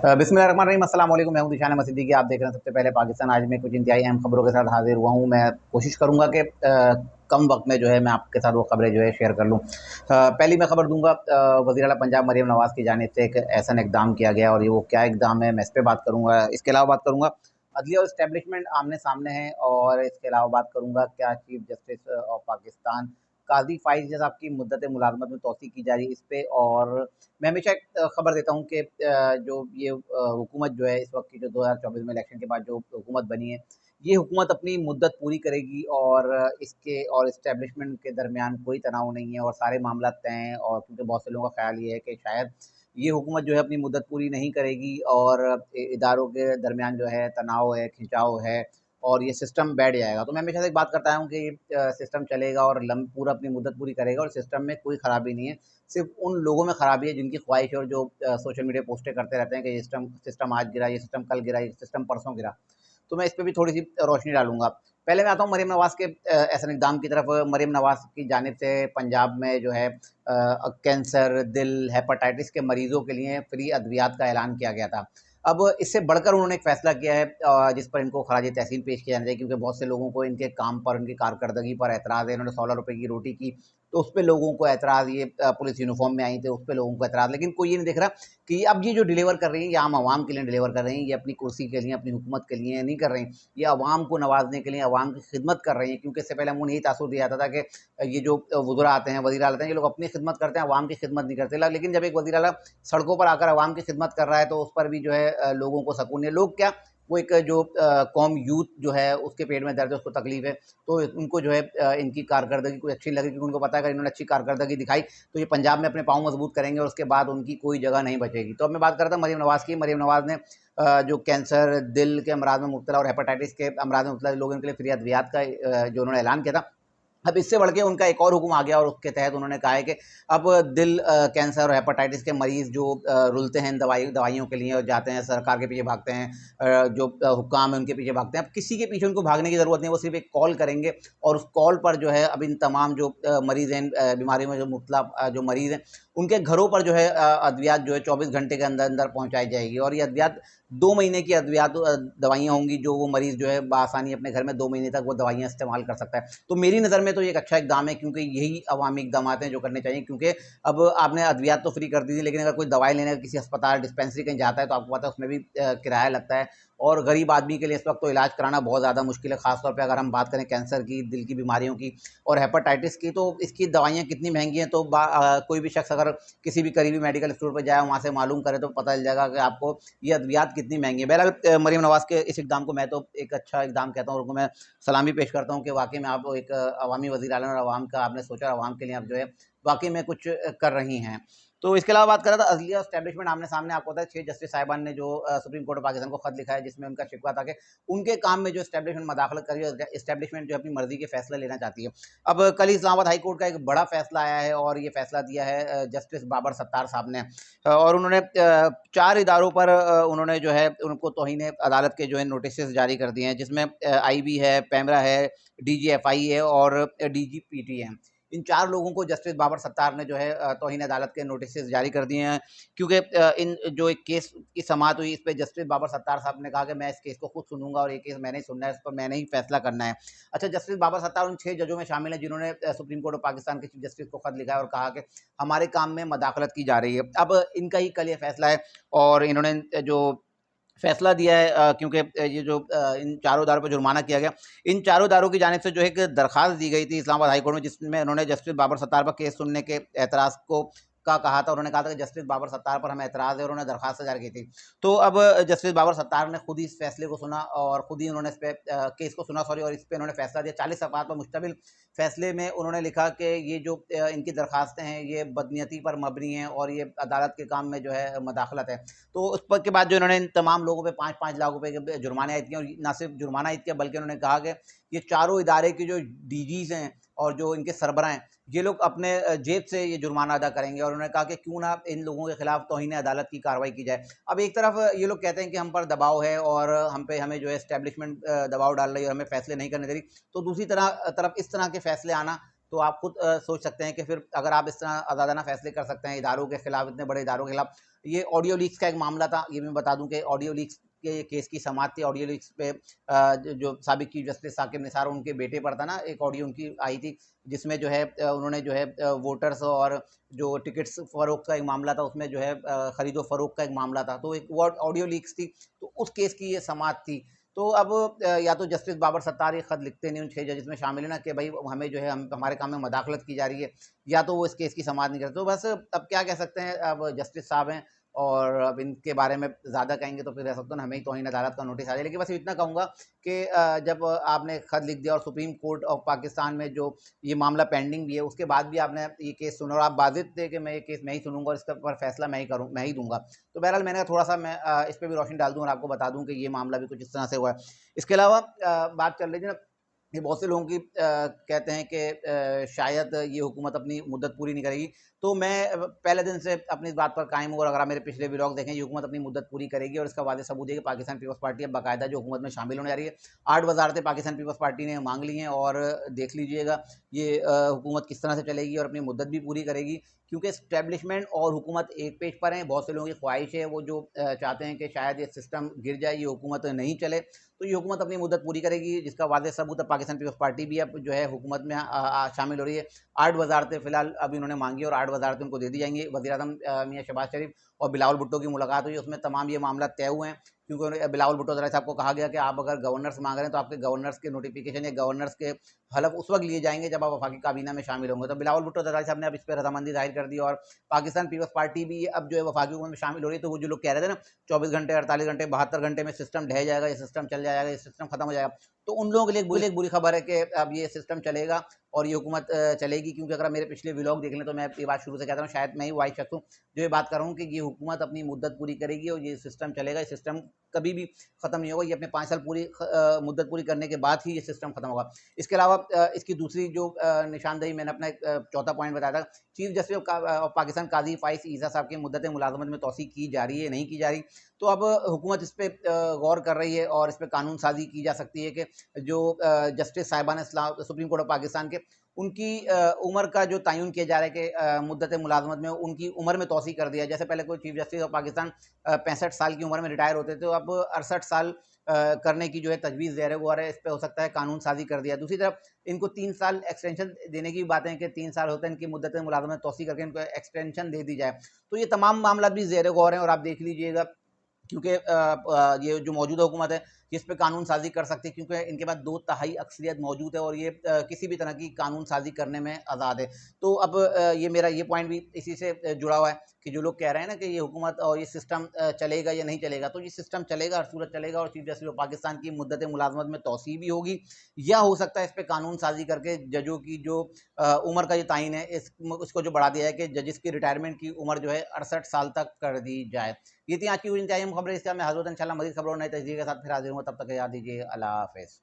बिस्मिल्लाहिर्रहमानिर्रहीम, अस्सलाम वालेकुम। मैं हूं दिशान मसीदी की। आप देख रहे हैं सबसे पहले पाकिस्तान। आज मैं कुछ इंतहाई अहम खबरों के साथ हाजिर हुआ हूं। मैं कोशिश करूंगा कि कम वक्त में जो है मैं आपके साथ वो खबरें जो है शेयर कर लूं। पहली मैं खबर दूंगा, वज़ीर आला पंजाब मरीम नवाज़ की जानिब से एक ऐसा इकदाम किया गया और ये वो क्या इकदाम है, मैं इस पर बात करूँगा। इसके अलावा बात करूँगा अदलिया और इस्टेब्लिशमेंट आमने सामने हैं, और इसके अलावा बात करूँगा क्या चीफ जस्टिस ऑफ पाकिस्तान काजी फ़ाइज़ साहब की मुद्दत मुलाज़मत में तौसीक़ की जा रही है इस पे। और मैं हमेशा एक खबर देता हूँ कि जो ये हुकूमत जो है इस वक्त की, जो 2024 में इलेक्शन के बाद जो हुकूमत बनी है, ये हुकूमत अपनी मुद्दत पूरी करेगी और इसके और इस्टेब्लिशमेंट के दरमियान कोई तनाव नहीं है और सारे मामला तय हैं। और क्योंकि बहुत से लोगों का ख्याल ये है कि शायद ये हुकूमत जो है अपनी मुद्दत पूरी नहीं करेगी और इदारों के दरमियान जो है तनाव है, खिंचाव है और ये सिस्टम बैठ जाएगा। तो मैं हमेशा से एक बात करता हूँ कि सिस्टम चलेगा और पूरा अपनी मुद्दत पूरी करेगा और सिस्टम में कोई खराबी नहीं है। सिर्फ उन लोगों में खराबी है जिनकी ख्वाहिश है और जो सोशल मीडिया पोस्टें करते रहते हैं कि ये सिस्टम आज गिरा, ये सिस्टम कल गिरा, ये सिस्टम परसों गिरा। तो मैं इस पे भी थोड़ी सी रोशनी डालूंगा। पहले मैं आता हूँ मरीम नवाज़ के ऐसा इक़दाम की तरफ। मरीम नवाज़ की जानिब से पंजाब में जो है कैंसर, दिल, हेपेटाइटिस के मरीजों के लिए फ्री अद्वियात का ऐलान किया गया था। अब इससे बढ़कर उन्होंने एक फ़ैसला किया है जिस पर इनको खराज तहसीन पेश किया जाना चाहिए, क्योंकि बहुत से लोगों को इनके काम पर, उनकी कारकर्दगी पर एतराज़ है। इन्होंने 16 रुपए की रोटी की तो उस पे लोगों को एतराज़, ये पुलिस यूनिफ़ॉर्म में आई थी उस पे लोगों को एतराज़। लेकिन कोई ये नहीं देख रहा कि अब ये जो डिलीवर कर रही हैं, ये आम आवाम के लिए डिलीवर कर रही हैं, ये अपनी कुर्सी के लिए, अपनी हुकूमत के लिए नहीं कर रही। ये अवाम को नवाज़ने के लिए, अवाम की खिदमत कर रही हैं, क्योंकि इससे पहले हमको यही तासुर दिया जाता था कि ये जो वज़रा आते हैं, वज़ीर आते हैं, ये लोग अपनी खिदमत करते हैं, अवाम की खिदमत नहीं करते। लेकिन जब एक वज़ीर आला सड़कों पर आकर अवाम की खिदमत कर रहा है तो उस पर भी जो है लोगों को सकून है। लोग क्या, वो एक जो कौम यूथ जो है उसके पेट में दर्द है, उसको तकलीफ़ है, तो उनको जो है इनकी कारकर्दगी कोई अच्छी लगी, क्योंकि उनको पता है अगर इन्होंने अच्छी कारकर्दगी दिखाई तो ये पंजाब में अपने पाँव मजबूत करेंगे और उसके बाद उनकी कोई जगह नहीं बचेगी। तो अब मैं बात करता हूँ मरीम नवाज़ की। मरीम नवाज़ ने जो कैंसर, दिल के अमराज में मुब्तला और हेपेटाइटिस के अमराज में मुब्तला लोगों के लिए फ्री अद्वियात का जो उन्होंने ऐलान किया था, अब इससे बढ़ के उनका एक और हुक्म आ गया और उसके तहत उन्होंने कहा है कि अब दिल कैंसर और हेपेटाइटिस के मरीज़ जो रुलते हैं दवाइयों के लिए और जाते हैं, सरकार के पीछे भागते हैं, जो हुक्काम है उनके पीछे भागते हैं, अब किसी के पीछे उनको भागने की ज़रूरत नहीं है। वो सिर्फ एक कॉल करेंगे और उस कॉल पर जो है अब इन तमाम जो मरीज़ हैं, बीमारियों में जो मुब्तला जो मरीज़ हैं, उनके घरों पर जो है अद्वियात जो है 24 घंटे के अंदर अंदर पहुँचाई जाएगी। और ये अद्वियात 2 महीने की अद्वियात दवाइयाँ होंगी, जो वो मरीज़ जो है बआसानी अपने घर में 2 महीने तक वो दवाइयाँ इस्तेमाल कर सकता है। तो मेरी नज़र में तो ये एक अच्छा इक़दाम है, क्योंकि यही अवामी इक़दामात हैं जो करने चाहिए। क्योंकि अब आपने अद्वियात तो फ्री कर दी थी, लेकिन अगर कोई दवाई लेने किसी अस्पताल, डिस्पेंसरी कहीं जाता है तो आपको पता है उसमें भी किराया लगता है और गरीब आदमी के लिए इस वक्त तो इलाज कराना बहुत ज़्यादा मुश्किल है। ख़ास तौर पे अगर हम बात करें कैंसर की, दिल की बीमारियों की और हेपेटाइटिस की, तो इसकी दवाइयाँ कितनी महंगी हैं। तो कोई भी शख्स अगर किसी भी करीबी मेडिकल स्टोर पर जाए, वहाँ से मालूम करे तो पता चल जाएगा कि आपको ये अद्वियात कितनी महंगी है। बहरहाल मरीम नवाज़ के इस इक़दाम को मैं तो एक अच्छा इक़दाम कहता हूँ और उनको मैं सलामी पेश करता हूँ कि वाक़ई में आप एक अवामी वज़ीर आला और अवाम का आपने सोचा, अवाम के लिए आप जो है वाक़ई में कुछ कर रही हैं। तो इसके अलावा बात कर रहा था अदलिया एस्टेब्लिशमेंट आमने सामने। आपको पता है 6 जस्टिस साहिबान ने जो सुप्रीम कोर्ट ऑफ पाकिस्तान को खत लिखा है, जिसमें उनका शिकवा था कि उनके काम में जो एस्टेब्लिशमेंट मदाखलत कर रही है, एस्टेब्लिशमेंट जो अपनी मर्जी के फैसले लेना चाहती है। अब कल ही इस्लामाबाद हाई कोर्ट का एक बड़ा फैसला आया है और ये फैसला दिया है जस्टिस बाबर सत्तार साहब ने। और उन्होंने 4 इदारों पर उन्होंने जो है उनको तौहीन अदालत के जो है नोटिस जारी कर दिए हैं, जिसमें IB है, पैमरा है, DGFI है और DGPT है। इन 4 लोगों को जस्टिस बाबर सत्तार ने जो है तौहीन अदालत के नोटिस जारी कर दिए हैं, क्योंकि इन जो एक केस की समाअत हुई, इस पे जस्टिस बाबर सत्तार साहब ने कहा कि मैं इस केस को खुद सुनूंगा और ये केस मैंने ही सुनना है, इस पर मैंने ही फैसला करना है। अच्छा, जस्टिस बाबर सत्तार उन 6 जजों में शामिल हैं जिन्होंने सुप्रीम कोर्ट ऑफ पाकिस्तान के चीफ जस्टिस को खत लिखा है और कहा कि हमारे काम में मदाखलत की जा रही है। अब इनका ही कल ये फैसला है और इन्होंने जो फैसला दिया है, क्योंकि ये जो इन चारों इदारों पर जुर्माना किया गया, इन चारों इदारों की जानिब से जो एक दरख्वास्त दी गई थी इस्लामाबाद हाई कोर्ट में, जिसमें उन्होंने जस्टिस बाबर सत्तार पर केस सुनने के एतराज़ को का कहा था। उन्होंने कहा था कि जस्टिस बाबर सत्तार पर हमें एतराज़ है और उन्होंने दरख्वास्त दायर की थी। तो अब जस्टिस बाबर सत्तार ने खुद ही इस फैसले को सुना और खुद ही उन्होंने इस पे केस को सुना और इस पे उन्होंने फैसला दिया। 40 सफ़हात पर मुश्तमिल फैसले में उन्होंने लिखा कि ये जो इनकी दरख्वास्तें हैं ये बदनीयती पर मबनी हैं और ये अदालत के काम में जो है मदाखलत है। तो उस पर के बाद जो इन्होंने इन तमाम लोगों पे 5-5 लाख रुपए के जुर्माने आयद किए और ना सिर्फ जुर्माना आयद किया, बल्कि उन्होंने कहा कि ये चारों इदारे के जो डीजीज हैं और जो इनके सरबराह हैं, ये लोग अपने जेब से ये जुर्माना अदा करेंगे। और उन्होंने कहा कि क्यों ना इन लोगों के खिलाफ तौहीन अदालत की कार्रवाई की जाए। अब एक तरफ ये लोग कहते हैं कि हम पर दबाव है और हमें जो है एस्टेब्लिशमेंट दबाव डाल रही है और हमें फैसले नहीं करने दे रही, तो दूसरी तरफ इस तरह के फैसले आना तो आप खुद सोच सकते हैं कि फिर अगर आप इस तरह आज़ादाना फैसले कर सकते हैं इदारों के खिलाफ, इतने बड़े इदारों के खिलाफ। ये ऑडियो लीक्स का एक मामला था, ये मैं बता दूं कि ऑडियो लीक्स के केस की समाप्ति, ऑडियो लीक्स पे जो साबिक चीफ जस्टिस साकिब निसार, उनके बेटे पर था ना, एक ऑडियो उनकी आई थी जिसमें जो है उन्होंने जो है वोटर्स और जो टिकट्स फरोख्त का एक मामला था, उसमें जो है खरीदो फरोख्त का एक मामला था, तो एक वो ऑडियो लीक्स थी, तो उस केस की ये समाप्त थी। तो अब या तो जस्टिस बाबर सत्तार ये खत लिखते नहीं उन 6 जजेस में शामिल है ना कि भाई हमें जो है हम हमारे काम में मदाखलत की जा रही है, या तो वो इस केस की समाप्त नहीं करते। तो बस अब क्या कह सकते हैं, अब जस्टिस साहब हैं और अब इनके बारे में ज़्यादा कहेंगे तो फिर रह सकते हैं हमें ही तौहीन अदालत का नोटिस आ जाए। लेकिन बस इतना कहूँगा कि जब आपने खत लिख दिया और सुप्रीम कोर्ट ऑफ पाकिस्तान में जो ये मामला पेंडिंग भी है, उसके बाद भी आपने ये केस सुना और आप वाजिब थे कि मैं ये केस मैं ही सुनूंगा और इसका पर फैसला मैं ही दूंगा। तो बहरहाल मैंने थोड़ा सा मैं इस पर भी रोशनी डाल दूँ और आपको बता दूँ कि ये मामला भी कुछ इस तरह से हुआ है। इसके अलावा बात कर लीजिए ना, ये बहुत से लोगों की कहते हैं कि शायद ये हुकूमत अपनी मुद्दत पूरी नहीं करेगी, तो मैं पहले दिन से अपनी इस बात पर कायम हूँ और अगर आप मेरे पिछले व्लॉग देखें, ये हुकूमत अपनी मुद्दत पूरी करेगी और इसका वादे सबूत है कि पाकिस्तान पीपल्स पार्टी अब बाकायदा जो हुकूमत में शामिल होने जा रही है। 8 वजारतें पाकिस्तान पीपल्स पार्टी ने मांग ली हैं और देख लीजिएगा ये हुकूमत किस तरह से चलेगी और अपनी मुद्दत भी पूरी करेगी, क्योंकि इस्टेब्लिशमेंट और हुकूमत एक पेज पर हैं। बहुत से लोगों की ख्वाहिश है, वो जो चाहते हैं कि शायद ये सिस्टम गिर जाए, ये हुकूमत नहीं चले, तो ये हुकूमत अपनी मुद्दत पूरी करेगी, जिसका वादे सबूत है पाकिस्तान पीपल्स पार्टी भी अब जो है हुकूमत में शामिल हो रही है। 8 वजारतें फिलहाल अभी उन्होंने मांगी और 8 वजारतें उनको दे दी जाएंगी। वज़ीर-ए-आज़म मियां शहबाज शरीफ और बिलावल भुट्टो की मुलाकात हुई, उसमें तमाम ये मामला तय हुए हैं, क्योंकि बिलावल भुट्टो साहब को कहा गया कि आप अगर गवर्नर्स मांग रहे हैं तो आपके गवर्नर्स के नोटिफिकेशन या गवर्नर्स के हलफ उस वक्त लिए जाएंगे जब आप वफाकी काबीना में शामिल होंगे। तो बिलावल भुट्टो साहब ने अब इस पर रजामंदी जाहिर कर दी और पाकिस्तान पीपल्स पार्टी भी अब जो है वफाकी हुकूमत में शामिल हो रही है। तो वो जो लोग कह रहे थे ना 24 घंटे, 48 घंटे, 72 घंटे में सिस्टम ढह जाएगा, ये सिस्टम चल जाएगा, ये सिस्टम खत्म हो जाएगा, तो उन लोगों के लिए एक बुरी खबर है कि अब ये सिस्टम चलेगा और ये हुकूमत चलेगी। क्योंकि अगर मेरे पिछले व्लॉग देख लें तो मैं ये बात शुरू से कहता हूँ, शायद मैं ही वाइस शख्स हूँ जो ये बात कर रहा हूँ कि ये हुकूमत अपनी मुद्दत पूरी करेगी और ये सिस्टम चलेगा। ये सिस्टम कभी भी खत्म नहीं होगा, ये अपने 5 साल पूरी मुद्दत पूरी करने के बाद ही ये सिस्टम खत्म होगा। इसके अलावा इसकी दूसरी जो निशानदेही मैंने अपना चौथा पॉइंट बताया था, चीफ जस्टिस ऑफ पाकिस्तान काजी फाइज ईसा साहब की मुद्दत मुलाजमत में तोसी की जा रही है, नहीं की जा रही, तो अब हुकूमत इस पर गौर कर रही है और इस पर कानून साजी की जा सकती है कि जो जस्टिस साहिबान इस्लाम सुप्रीम कोर्ट ऑफ पाकिस्तान के, उनकी उम्र का जो तयन किया जा रहा है कि मुद्दत मुलाजमत में उनकी उम्र में तोसी कर दिया। जैसे पहले कोई चीफ जस्टिस ऑफ पाकिस्तान 65 साल की उम्र में रिटायर होते थे, तो अब 68 साल करने की जो है तजवीज़ दे रहे वो आ रहा है, इस पर हो सकता है कानून साजी कर दिया। दूसरी तरफ इनको 3 साल एक्सटेंशन देने की बातें हैं कि 3 साल होते हैं इनकी मुद्दत मुलाजमत तोसी करके इनको एक्सटेंशन दे दी जाए। तो ये तमाम मामला भी ज़ेर गौर हैं और आप देख लीजिएगा, क्योंकि ये जो मौजूदा हुकूमत है इस पे कानून साजी कर सकती है, क्योंकि इनके पास 2 तिहाई अक्सरियत मौजूद है और ये किसी भी तरह की कानून साजी करने में आज़ाद है। तो अब ये मेरा ये पॉइंट भी इसी से जुड़ा हुआ है कि जो लोग कह रहे हैं ना कि ये हुकूमत और ये सिस्टम चलेगा या नहीं चलेगा, तो ये सिस्टम चलेगा, हर सूरत चलेगा और चीफ जस्टिस ऑफ पाकिस्तान की मुद्दत मुलाजमत में तोसी भी होगी, या हो सकता है इस पर कानून साजी करके जजों की जो उम्र का जो तयन है इसको जो बढ़ा दिया है कि जजिस की रिटायरमेंट की उम्र जो है 68 साल तक कर दी जाए। ये थी आज की खबरें। इसके मैं हजरत इंशाल्लाह मज़ीद खबरों नई तस्दीर के साथ फिर हाजिर हूँ, तब तक याद दीजिए अल्लाह हाफ़िज़।